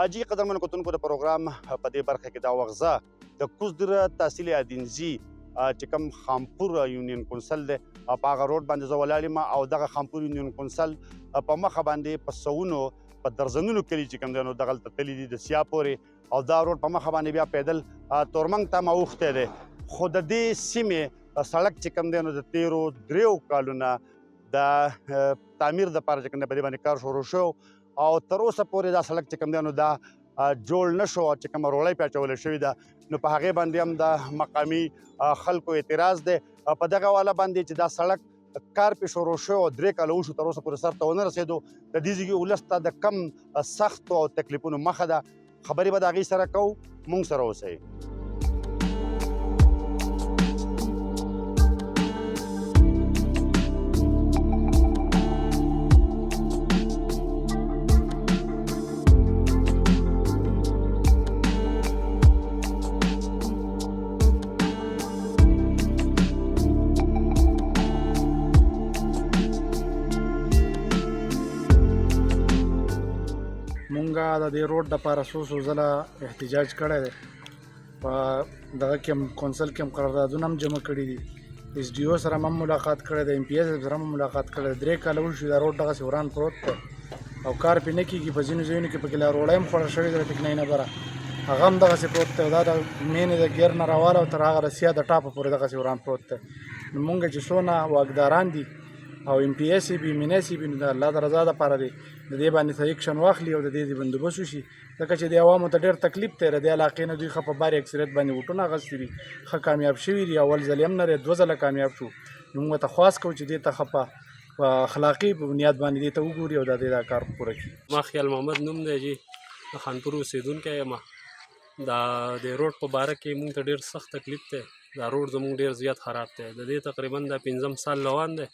جی قدرمن کتونکو د پروګرام په دې برخه کې دا وغځه د کوزدره تحصیل ادینزي چې کوم خامپور یونین کونسل دی په هغه روډ باندې زه ولاړ یم او دغه خامپور یونین کونسل په مخه باندې په سوونو په درزنونو کلي چې کوم دی نو دغلته تللي دي د سیا پورې او دا روډ په مخه باندې بیا پیدل تورمنګ ته اوښتی دی خو د دې سیمې سړک چې کوم دی نو د تیرو دریو کالونه د تعمیر دپاره چې کوم دی په دې باندې کار شروع شو او تر اوسه پورې دا سړک چې کوم دی نو دا جوړ نه شو چې کومه روړۍ پرې اچولې شوې ده نو په هغې باندې هم د مقامي خلکو اعتراض دی په دغه واله باندې چې دا سړک کار پې شروع شو او 3 کاله وشو تر اوسه پورې سر ته ونه رسېدو د دې ځای ولس ته د کم سختو او تکلیفونو مخه ده خبرې به د هغې سره کوو موږ سره اوسئ مونږه د دې روډ دپاره څو ځله احتجاج کړی دی په دغه کې هم کونسل کې هم قراردادونه هم جمع کړي دي ایس ډي او سره هم ملاقات کړی دی ایم پي ایس سره هم ملاقات کړی دی 3 کاله وشو دا روډ دغسې وران پروت دی او کار پرې نه کېږي په ځینو ځایونو کې پکې لا روړی هم خوړل شوې ده د ټکنۍ نه بره هغه هم دغسې پروت دی او دا د مینې د ګیر نه راواله او تر هغه د سیا د ټاپه پورې دغسې وران پروت دی نو مونږ چې څونه واکداران دي او ایم پي ایس وي مینس وي نو د الله د رضا دپاره دی د دې باندې ته ایکشن واخلي او د دې بندوبست وشي ځکه چې د عوامو ته ډېر تکلیف دی د دې علاقې نه دوی ښه په بارې اکثریت باندې ووټونه اخیستي دي ښه کامیاب شوي دي اول ځل هم نه دی 2 ځله کامیاب شو نو موږ ته خواست کوو چې دې ته ښه په اخلاقي بنیاد باندې دې ته وګوري او د دې دا کار پوره کړي ما خیال محمد نوم دی جی د خانپور اوسېدونکی یم دا د روډ په باره کې موږ ته ډېر سخت تکلیف دی دا روډ زموږ ډېر زیات خراب دی د دې تقریبا دا 5 سال روان دی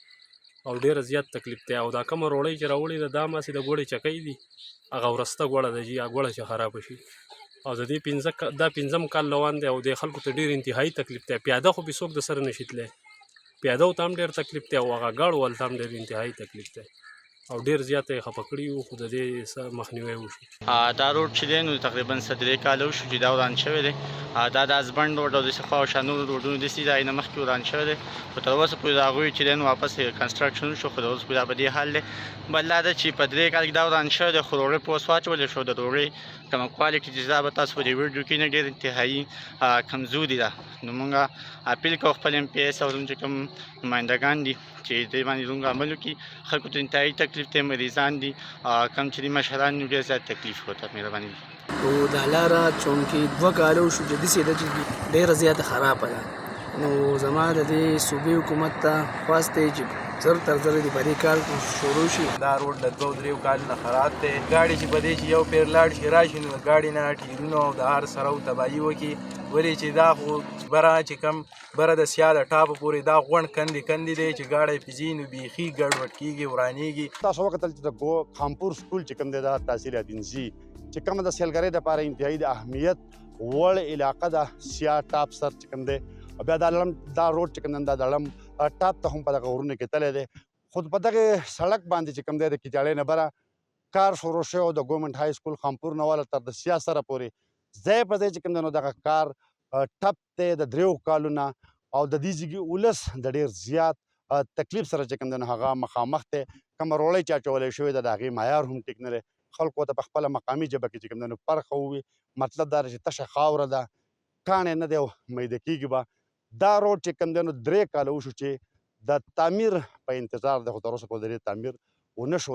او ډېر زیات تکلیف دی او دا کومه روړۍ چې راوړې ده دا ماسې د ګوړې چکۍ دي هغه ورسته ګوړه ده جي هغه ګوړه چې خرابه شي او د دې دا 5 کال روان دی او د خلکو ته ډېر انتهایي تکلیف دی پیاده خو به څوک د سره نشي تللی پیاده ته هم ډېر تکلیف دی او هغه ګاړو ولته هم ډېر انتهایي تکلیف دی او ډېر زیات یې خفه کړي وو خو د دې مخنیوی وشي دا روډ چې دی نو تقریبا 3 کاله وشو چې دا وران شوی دی دا د ازبنډ روډ او داسې خوا او شا نورو روډونو داسې ځای نه مخکې وران شوی دی خو تر اوسه پورې د هغوی چې دی نو واپس کنسټرکشن وشو خو تر اوسه پورې دا په دې حال دی بل دا ده چې په 3 کال کې دا وران شوی دی خو روړۍ په اوس واچولې شو د روړۍ کومه کوالټي چې دا به تاسو په دې ویډیو کې نه ډېر انتهایي کمزوري ده نو موږ اپیل کوو خپل ایم پي ایس او زموږ چې کوم نمایندګان دي چې دې باندې زموږ عمل وکړي خلکو ته انتهایي تکلیف دی مریضان دي کم چې دي مشران نو ډېر زیات تکلیف ورته مهرباني او دا لاره چونکې 2 کاله وشو چې داسې ده چې ډېره زیاته خرابه ده نو زما د دې صوبې حکومت ته خواست دی چې زر تر زر دې په دې کار شروع شي دا روډ د 2-3 کالونه خراب دی ګاډي چې په دې چې یو پیر لاړ شي راشي نو ګاډي نه ټیرونو او د هر سره تباهي وکړي ولې چې دا خو بره چې کم بره د سیا د ټاپه پورې دا غونډ کندې دی چې ګاډی پې ځي نو بیخي ګډوډ کېږي ورانېږي تاسو وکتل چې د خامپور سکول چې کوم دی دا تحصیل ادینزي چې کومه د سیلګرۍ دپاره انتهایي د اهمیت وړ علاقه ده سیا ټاپ سر چې کوم دی او بیا دا روډ چې کوم دی دا د لړم ټاپ ته هم په دغه غرونو کې تللی دی خو په دغه سړک باندې چې کوم دی د کیچاړۍ نه بره کار شروع شوی او د ګورنمنټ های سکول خامپور نه واله تر د سیا سره پورې ځای په ځای چې کوم دی نو دغه کار ټپ دی د 3 کالونه او د دې ځای ولس د ډېر زیات تکلیف سره چې کوم دی نو هغه مخامخ دی کومه روړۍ چې اچولې شوې ده د هغې معیار هم ټیک نه دی خلکو ته په خپله مقامي ژبه کې چې کوم دی نو پرخه ووي مطلب دا چې تشه خاوره ده کاڼی نه دی او میده کېږي به دا روډ چې کوم دی نو 3 کاله وشو چې د تعمیر په انتظار دی خو تر اوسه پورې د دې تعمیر ونه شو